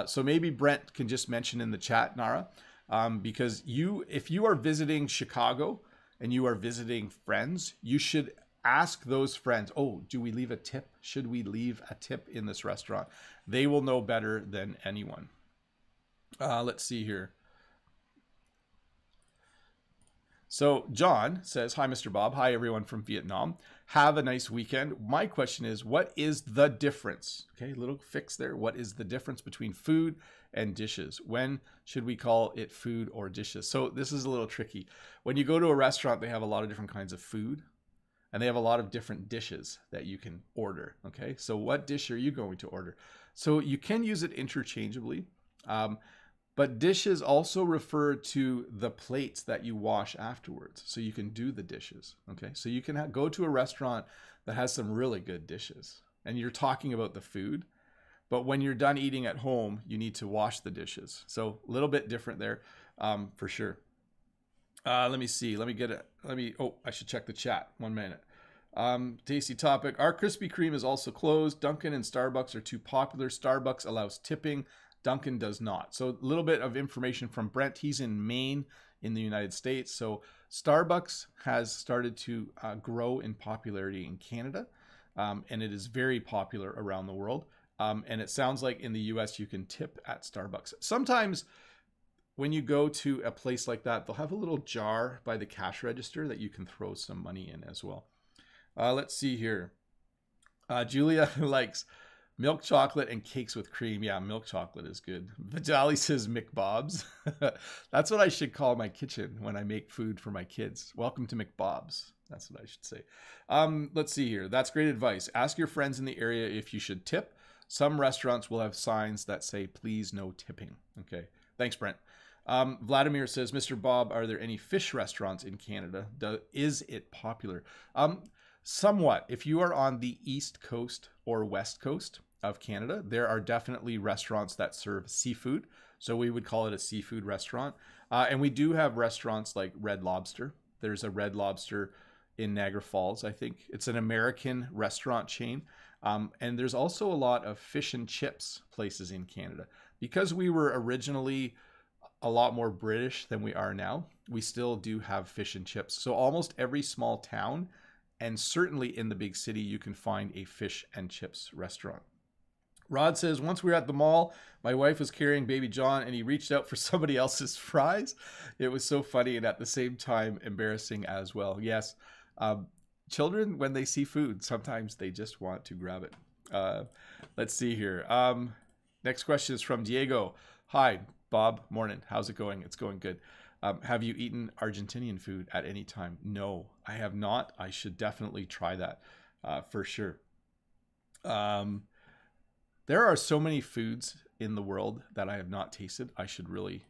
So maybe Brent can just mention in the chat, Nara, because if you are visiting Chicago and you are visiting friends, you should ask those friends, "Oh, do we leave a tip? Should we leave a tip in this restaurant?" They will know better than anyone. Let's see here. So John says, hi, Mr. Bob. Hi, everyone from Vietnam. Have a nice weekend. My question is, what is the difference? Okay, little fix there. What is the difference between food and dishes? When should we call it food or dishes? So this is a little tricky. When you go to a restaurant, they have a lot of different kinds of food, and they have a lot of different dishes that you can order. Okay, so what dish are you going to order? So you can use it interchangeably. But dishes also refer to the plates that you wash afterwards. So you can do the dishes. Okay. So you can go to a restaurant that has some really good dishes and you're talking about the food. But when you're done eating at home, you need to wash the dishes. So a little bit different there for sure. Let me see. Oh, I should check the chat. 1 minute. Tasty topic. Our Krispy Kreme is also closed. Dunkin' and Starbucks are too popular. Starbucks allows tipping. Dunkin' does not. So a little bit of information from Brent. He's in Maine in the United States. So Starbucks has started to grow in popularity in Canada, and it is very popular around the world. And it sounds like in the US you can tip at Starbucks. Sometimes when you go to a place like that, they'll have a little jar by the cash register that you can throw some money in as well. Let's see here. Julia likes milk chocolate and cakes with cream. Yeah, milk chocolate is good. Vitali says McBob's. That's what I should call my kitchen when I make food for my kids. Welcome to McBob's. That's what I should say. Let's see here. That's great advice. Ask your friends in the area if you should tip. Some restaurants will have signs that say, please no tipping. Okay. Thanks, Brent. Vladimir says, Mr. Bob, are there any fish restaurants in Canada? Is it popular? Somewhat. If you are on the East Coast or West Coast of Canada, there are definitely restaurants that serve seafood. So we would call it a seafood restaurant. And we do have restaurants like Red Lobster. There's a Red Lobster in Niagara Falls, I think. It's an American restaurant chain. And there's also a lot of fish and chips places in Canada. Because we were originally a lot more British than we are now, we still do have fish and chips. So almost every small town, and certainly in the big city, you can find a fish and chips restaurant. Rod says, once we were at the mall, my wife was carrying baby John and he reached out for somebody else's fries. It was so funny and at the same time embarrassing as well. Yes, children, when they see food, sometimes they just want to grab it. Let's see here. Next question is from Diego. Hi, Bob. Morning. How's it going? It's going good. Have you eaten Argentinian food at any time? No, I have not. I should definitely try that for sure. There are so many foods in the world that I have not tasted. I should really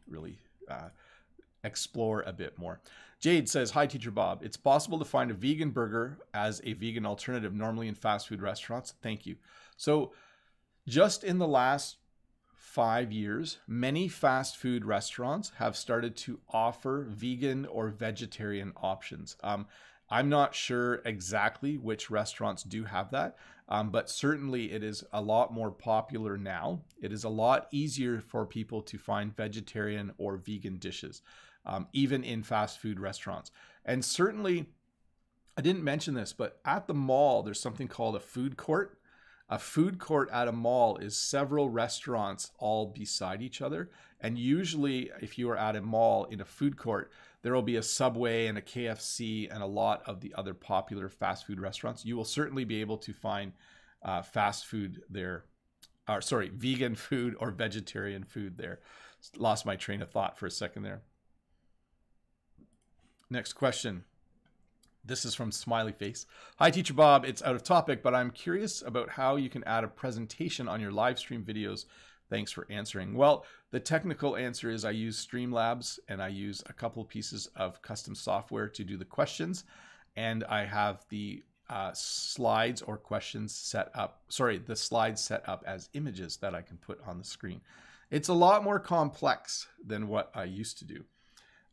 explore a bit more. Jade says, hi, Teacher Bob. It's possible to find a vegan burger as a vegan alternative normally in fast food restaurants. Thank you. So just in the last 5 years, many fast food restaurants have started to offer vegan or vegetarian options. I'm not sure exactly which restaurants do have that, but certainly it is a lot more popular now. It is a lot easier for people to find vegetarian or vegan dishes, even in fast food restaurants. And certainly, I didn't mention this, but at the mall, there's something called a food court. A food court at a mall is several restaurants all beside each other. And usually if you are at a mall in a food court, there will be a Subway and a KFC and a lot of the other popular fast food restaurants. You will certainly be able to find fast food there. Vegan food or vegetarian food there. Lost my train of thought for a second there. Next question. This is from Smiley Face. Hi, Teacher Bob. It's out of topic, but I'm curious about how you can add a presentation on your live stream videos. Thanks for answering. Well, the technical answer is I use Streamlabs and I use a couple pieces of custom software to do the questions. And I have the slides or questions set up, the slides set up as images that I can put on the screen. It's a lot more complex than what I used to do.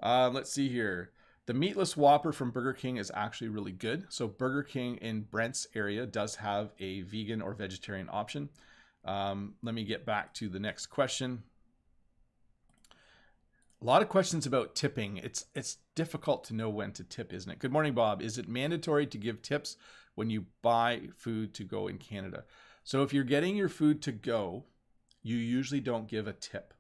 Let's see here. The meatless Whopper from Burger King is actually really good. So Burger King in Brent's area does have a vegan or vegetarian option. Let me get back to the next question. A lot of questions about tipping. It's difficult to know when to tip, isn't it? Good morning, Bob. Is it mandatory to give tips when you buy food to go in Canada? So if you're getting your food to go, you usually don't give a tip.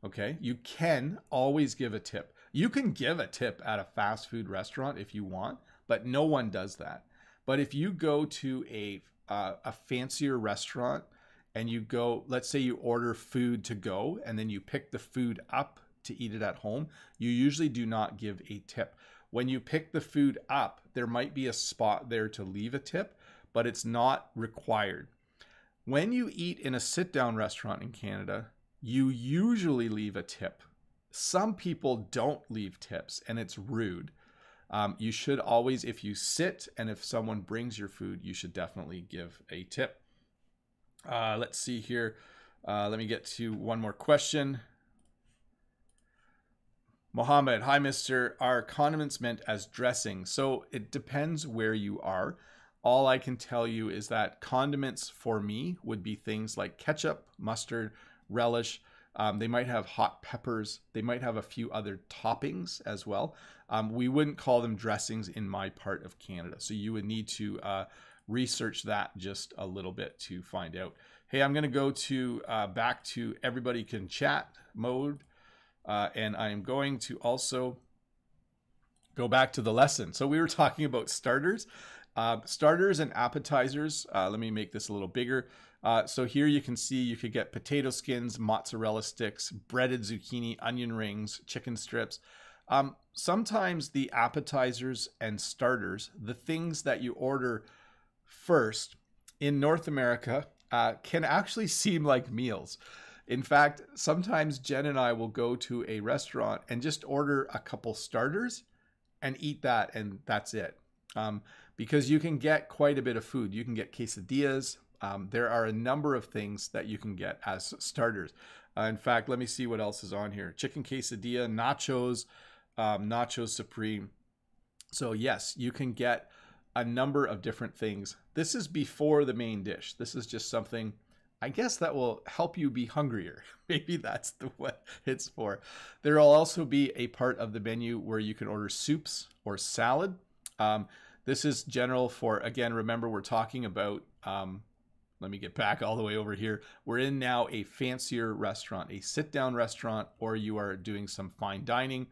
Okay, you can always give a tip. You can give a tip at a fast food restaurant if you want, but no one does that. But if you go to a fancier restaurant and you go, let's say you order food to go and then you pick the food up to eat it at home, you usually do not give a tip. When you pick the food up, there might be a spot there to leave a tip, but it's not required. When you eat in a sit-down restaurant in Canada, you usually leave a tip. Some people don't leave tips, and it's rude. You should always, if you sit and if someone brings your food, you should definitely give a tip. Let's see here. Let me get to one more question. Mohammed, hi, mister. Are condiments meant as dressing? So it depends where you are. All I can tell you is that condiments for me would be things like ketchup, mustard, relish. They might have hot peppers. They might have a few other toppings as well. We wouldn't call them dressings in my part of Canada. So you would need to research that just a little bit to find out. Hey, I'm going to go to back to everybody can chat mode. And I am going to also go back to the lesson. So we were talking about starters. Starters and appetizers. Let me make this a little bigger. So here you can see you could get potato skins, mozzarella sticks, breaded zucchini, onion rings, chicken strips. Sometimes the appetizers and starters, the things that you order first in North America, can actually seem like meals. In fact, sometimes Jen and I will go to a restaurant and just order a couple starters and eat that, and that's it. Because you can get quite a bit of food. You can get quesadillas. There are a number of things that you can get as starters. In fact, let me see what else is on here. Chicken quesadilla, nachos, nachos supreme. So yes, you can get a number of different things. This is before the main dish. This is just something, I guess, that will help you be hungrier. Maybe that's what it's for. There will also be a part of the menu where you can order soups or salad. This is general for, again, remember we're talking about, let me get back all the way over here. We're in now a fancier restaurant, a sit-down restaurant, or you are doing some fine dining.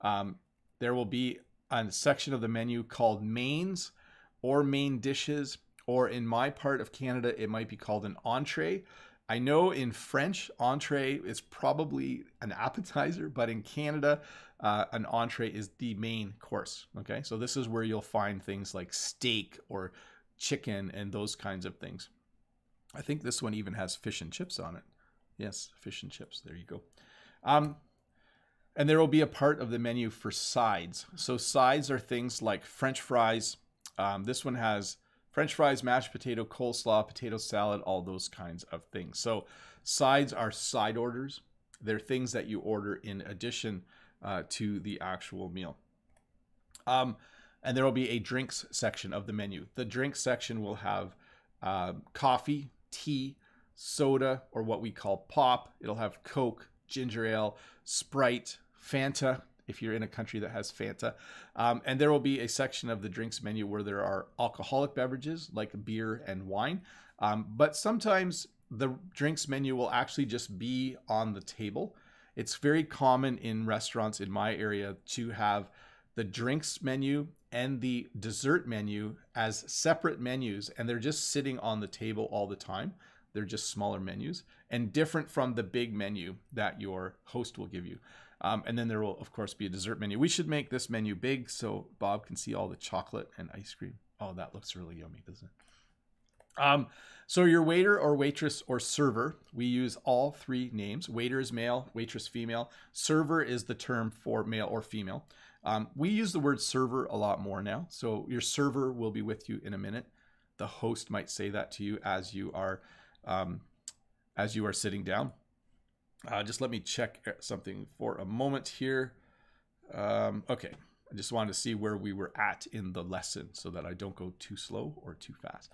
There will be a section of the menu called mains or main dishes, or in my part of Canada, it might be called an entree. I know in French, entree is probably an appetizer, but in Canada, an entree is the main course. Okay, so this is where you'll find things like steak or chicken and those kinds of things. I think this one even has fish and chips on it. Yes, fish and chips. There you go. And there will be a part of the menu for sides. So sides are things like French fries. This one has French fries, mashed potato, coleslaw, potato salad, all those kinds of things. So sides are side orders. They're things that you order in addition to the actual meal. And there will be a drinks section of the menu. The drinks section will have coffee, tea, soda, or what we call pop. It'll have Coke, ginger ale, Sprite, Fanta, if you're in a country that has Fanta. And there will be a section of the drinks menu where there are alcoholic beverages like beer and wine. But sometimes the drinks menu will actually just be on the table. It's very common in restaurants in my area to have the drinks menu and the dessert menu as separate menus, and they're just sitting on the table all the time. They're just smaller menus and different from the big menu that your host will give you. And then there will, of course, be a dessert menu. We should make this menu big so Bob can see all the chocolate and ice cream. Oh, that looks really yummy, doesn't it? So your waiter or waitress or server, we use all three names. Waiter is male, waitress female. Server is the term for male or female. We use the word server a lot more now. So your server will be with you in a minute. The host might say that to you as you are sitting down. Just let me check something for a moment here. Okay, I just wanted to see where we were at in the lesson so that I don't go too slow or too fast.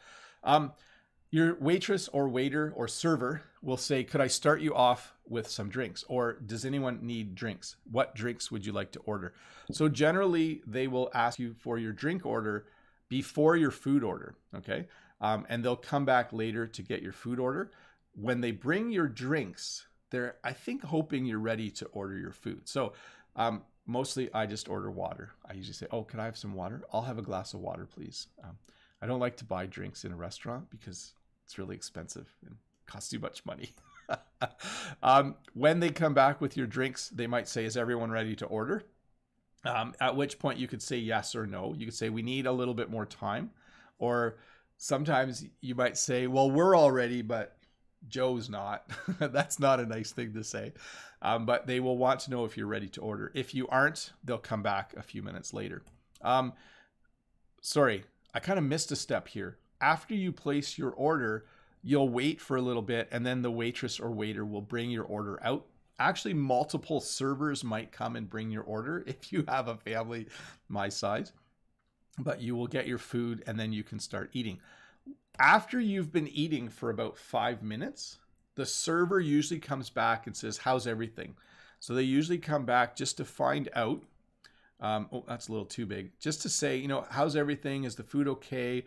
Your waitress or waiter or server will say, could I start you off with some drinks? Or does anyone need drinks? What drinks would you like to order? So generally, they will ask you for your drink order before your food order, okay? And they'll come back later to get your food order. When they bring your drinks, they're, I think, hoping you're ready to order your food. So mostly I just order water. I usually say, oh, can I have some water? I'll have a glass of water, please. I don't like to buy drinks in a restaurant because it's really expensive and costs too much money. When they come back with your drinks, they might say, is everyone ready to order? At which point you could say yes or no. You could say, we need a little bit more time. Or sometimes you might say, well, we're all ready, but Joe's not. That's not a nice thing to say. But they will want to know if you're ready to order. If you aren't, they'll come back a few minutes later. Sorry, I kind of missed a step here. After you place your order, you'll wait for a little bit, and then the waitress or waiter will bring your order out. Actually, multiple servers might come and bring your order if you have a family my size. But you will get your food, and then you can start eating. After you've been eating for about 5 minutes, the server usually comes back and says, how's everything? So they usually come back just to find out. Oh, that's a little too big. Just to say, you know, how's everything? Is the food okay?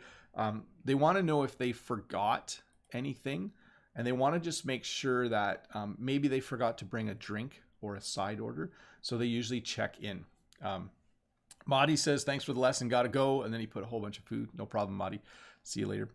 They want to know if they forgot anything, and they want to just make sure that maybe they forgot to bring a drink or a side order. So they usually check in. Madi says, thanks for the lesson, gotta go. And then he put a whole bunch of food. No problem, Madi. See you later.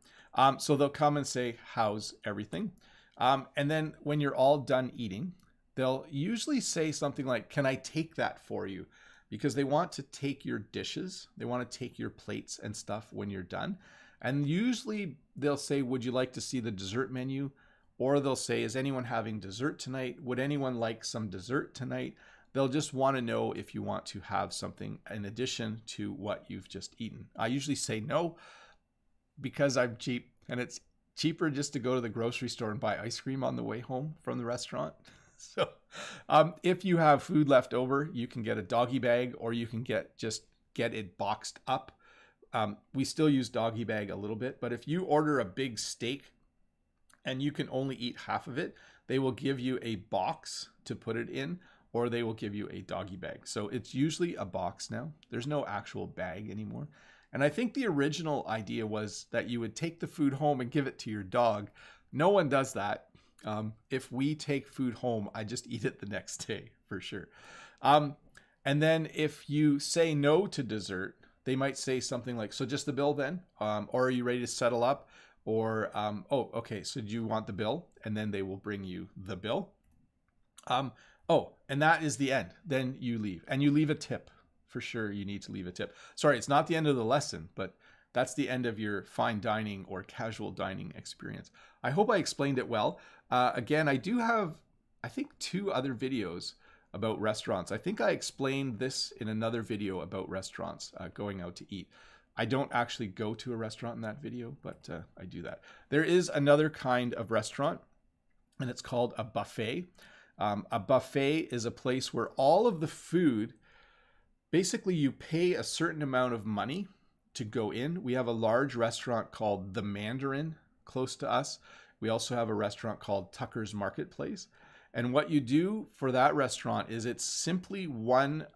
So they'll come and say, how's everything? And then when you're all done eating, they'll usually say something like, can I take that for you? Because they want to take your dishes. They want to take your plates and stuff when you're done. And usually they'll say, would you like to see the dessert menu? Or they'll say, is anyone having dessert tonight? Would anyone like some dessert tonight? They'll just want to know if you want to have something in addition to what you've just eaten. I usually say no because I'm cheap, and it's cheaper just to go to the grocery store and buy ice cream on the way home from the restaurant. So if you have food left over, you can get a doggy bag, or you can get it boxed up. We still use doggy bag a little bit, but if you order a big steak and you can only eat half of it, they will give you a box to put it in, or they will give you a doggy bag. So it's usually a box now. There's no actual bag anymore. And I think the original idea was that you would take the food home and give it to your dog. No one does that. If we take food home, I just eat it the next day for sure. And then if you say no to dessert, they might say something like, so just the bill then? Or are you ready to settle up? Or, oh, okay, so do you want the bill? And then they will bring you the bill. Oh, and that is the end. Then you leave. And you leave a tip. For sure, you need to leave a tip. Sorry, it's not the end of the lesson, but that's the end of your fine dining or casual dining experience. I hope I explained it well. Again, I do have, I think, 2 other videos about restaurants. I think I explained this in another video about restaurants, going out to eat. I don't actually go to a restaurant in that video, but I do that. There is another kind of restaurant, and it's called a buffet. A buffet is a place where all of the food, basically you pay a certain amount of money to go in. We have a large restaurant called The Mandarin close to us. We also have a restaurant called Tucker's Marketplace. And what you do for that restaurant is it's simply one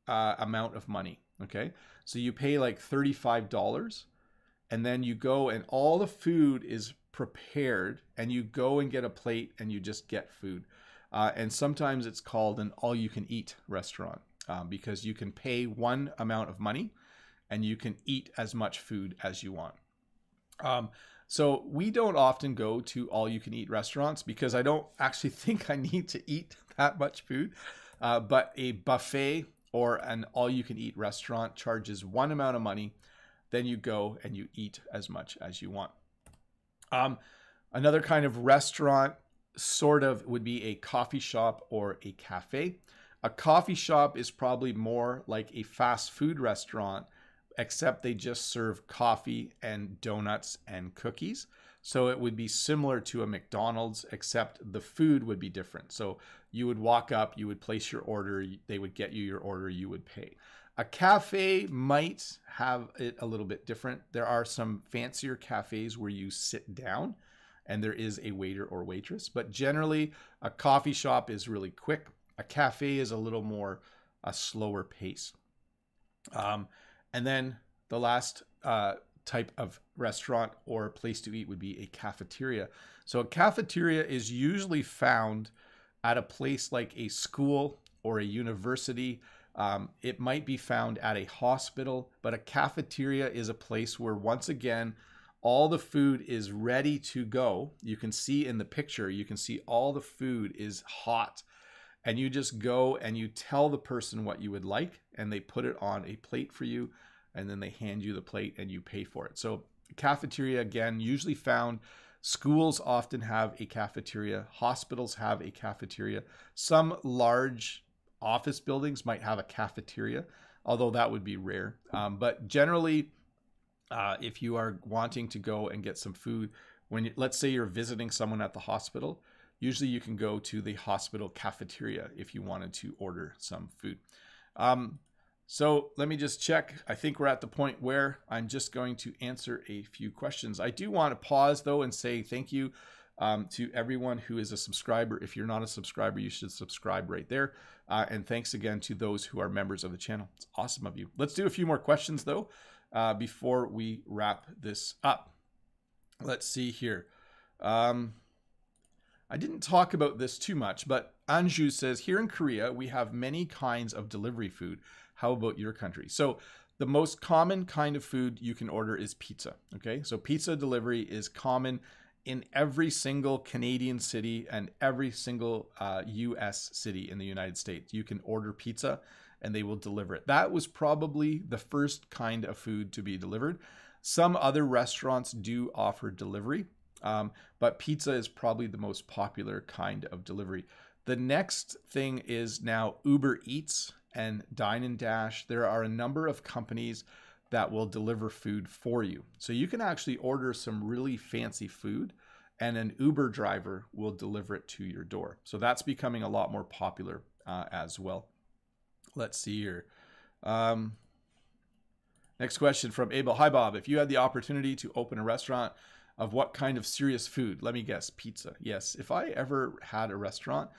amount of money, okay? So you pay like $35, and then you go and all the food is prepared, and you go and get a plate and you just get food. And sometimes it's called an all-you-can-eat restaurant because you can pay one amount of money and you can eat as much food as you want. So we don't often go to all-you-can-eat restaurants because I don't actually think I need to eat that much food. But a buffet or an all-you-can-eat restaurant charges one amount of money. Then you go and you eat as much as you want. Another kind of restaurant sort of would be a coffee shop or a cafe. A coffee shop is probably more like a fast food restaurant, except they just serve coffee and donuts and cookies. So it would be similar to a McDonald's, except the food would be different. So you would walk up, you would place your order, they would get you your order, you would pay. A cafe might have it a little bit different. There are some fancier cafes where you sit down and there is a waiter or waitress, but generally a coffee shop is really quick. A cafe is a little more a slower pace. And then the last type of restaurant or place to eat would be a cafeteria. So a cafeteria is usually found at a place like a school or a university. It might be found at a hospital, but a cafeteria is a place where, once again, all the food is ready to go. You can see in the picture, you can see all the food is hot. And you just go and you tell the person what you would like, and they put it on a plate for you, and then they hand you the plate and you pay for it. So cafeteria, again, usually found. Schools often have a cafeteria. Hospitals have a cafeteria. Some large office buildings might have a cafeteria, although that would be rare. But generally, if you are wanting to go and get some food, let's say you're visiting someone at the hospital, usually you can go to the hospital cafeteria if you wanted to order some food. So let me just check. I think we're at the point where I'm just going to answer a few questions. I do want to pause though and say thank you to everyone who is a subscriber. If you're not a subscriber, you should subscribe right there. And thanks again to those who are members of the channel. It's awesome of you. Let's do a few more questions though before we wrap this up. Let's see here. I didn't talk about this too much, but Anju says, here in Korea, we have many kinds of delivery food. How about your country? So the most common kind of food you can order is pizza. Okay, so pizza delivery is common in every single Canadian city and every single US city in the United States. You can order pizza and they will deliver it. That was probably the first kind of food to be delivered. Some other restaurants do offer delivery, but pizza is probably the most popular kind of delivery. The next thing is now Uber Eats and Dine and Dash. There are a number of companies that will deliver food for you. So you can actually order some really fancy food and an Uber driver will deliver it to your door. So that's becoming a lot more popular as well. Let's see here. Next question from Abel. Hi, Bob. If you had the opportunity to open a restaurant of what kind of serious food? Let me guess, pizza. Yes, if I ever had a restaurant,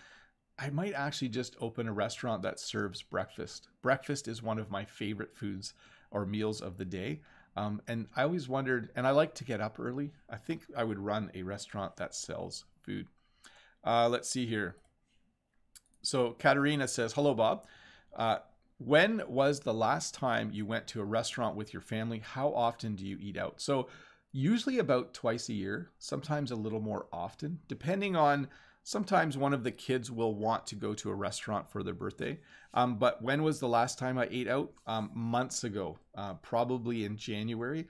I might actually just open a restaurant that serves breakfast. Breakfast is one of my favorite foods or meals of the day. And I always wondered, and I like to get up early. I think I would run a restaurant that sells food. Let's see here. So Katerina says, hello, Bob. When was the last time you went to a restaurant with your family? How often do you eat out? So usually about twice a year, sometimes a little more often, depending on, sometimes one of the kids will want to go to a restaurant for their birthday. But when was the last time I ate out? Months ago, probably in January,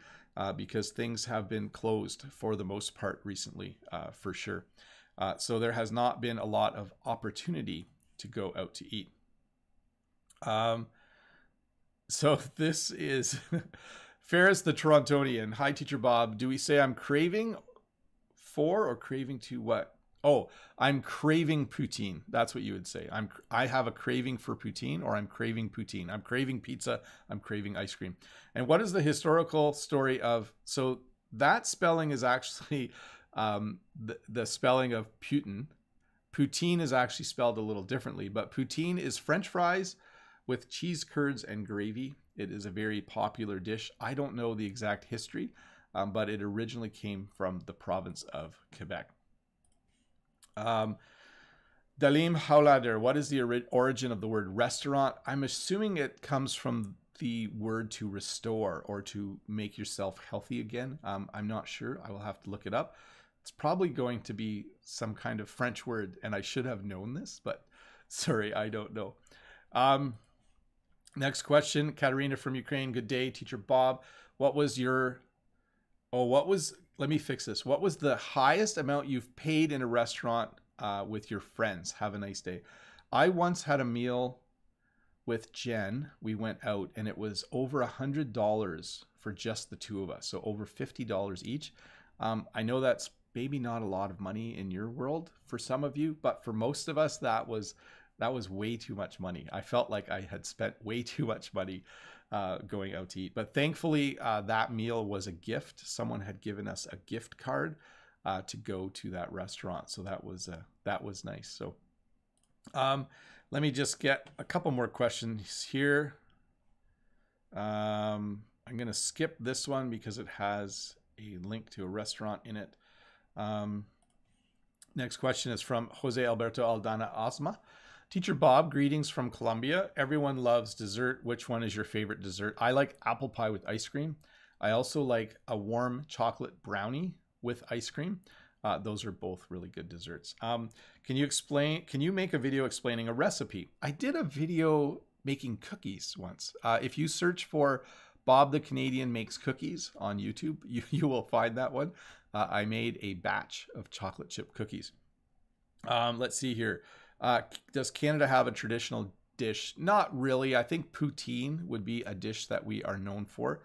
because things have been closed for the most part recently, for sure. So there has not been a lot of opportunity to go out to eat. So this is Ferris the Torontonian. Hi, Teacher Bob. Do we say I'm craving for or craving to what? Oh, I'm craving poutine. That's what you would say. I have a craving for poutine, or I'm craving poutine. I'm craving pizza. I'm craving ice cream. And what is the historical story of? So that spelling is actually the spelling of Putin. Poutine is actually spelled a little differently, but poutine is French fries with cheese curds and gravy. It is a very popular dish. I don't know the exact history, but it originally came from the province of Quebec. Dalim Haulader, what is the origin of the word restaurant? I'm assuming it comes from the word to restore or to make yourself healthy again. I'm not sure. I will have to look it up. It's probably going to be some kind of French word, and I should have known this, but sorry, I don't know. Next question, Katerina from Ukraine. Good day, Teacher Bob. What was your, let me fix this. What was the highest amount you've paid in a restaurant with your friends? Have a nice day. I once had a meal with Jen. We went out and it was over $100 for just the two of us. So over $50 each. I know that's maybe not a lot of money in your world for some of you, but for most of us, that was way too much money. I felt like I had spent way too much money going out to eat. But thankfully, that meal was a gift. Someone had given us a gift card to go to that restaurant. So that was nice. So let me just get a couple more questions here. I'm going to skip this one because it has a link to a restaurant in it. Next question is from Jose Alberto Aldana Asma. Teacher Bob, greetings from Colombia. Everyone loves dessert. Which one is your favorite dessert? I like apple pie with ice cream. I also like a warm chocolate brownie with ice cream. Those are both really good desserts. Can you make a video explaining a recipe? I did a video making cookies once. If you search for Bob the Canadian Makes Cookies on YouTube, you will find that one. I made a batch of chocolate chip cookies. Let's see here. Does Canada have a traditional dish? Not really. I think poutine would be a dish that we are known for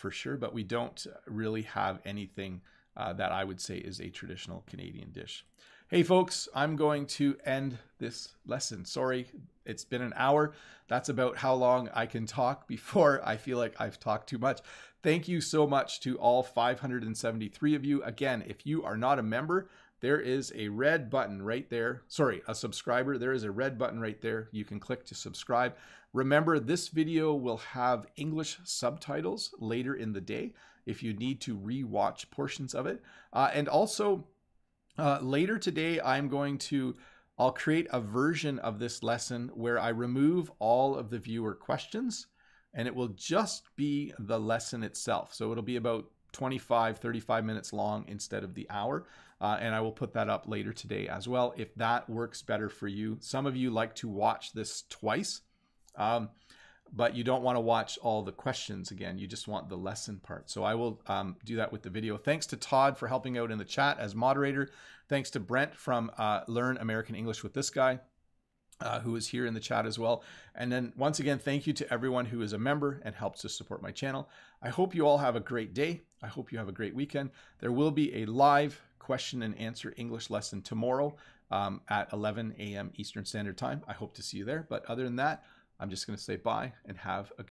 sure, but we don't really have anything that I would say is a traditional Canadian dish. Hey folks, I'm going to end this lesson. Sorry, it's been an hour. That's about how long I can talk before I feel like I've talked too much. Thank you so much to all 573 of you. Again, if you are not a member, there is a red button right there. Sorry, a subscriber. There is a red button right there. You can click to subscribe. Remember, this video will have English subtitles later in the day if you need to re-watch portions of it. And also, later today, I'll create a version of this lesson where I remove all of the viewer questions, and it will just be the lesson itself. So it'll be about 25, 35 minutes long instead of the hour. And I will put that up later today as well, if that works better for you. Some of you like to watch this twice, but you don't want to watch all the questions again. You just want the lesson part. So I will do that with the video. Thanks to Todd for helping out in the chat as moderator. Thanks to Brent from Learn American English with This Guy, who is here in the chat as well. And then once again, thank you to everyone who is a member and helps to support my channel. I hope you all have a great day. I hope you have a great weekend. There will be a live question and answer English lesson tomorrow at 11 a.m. Eastern Standard Time. I hope to see you there. But other than that, I'm just going to say bye and have a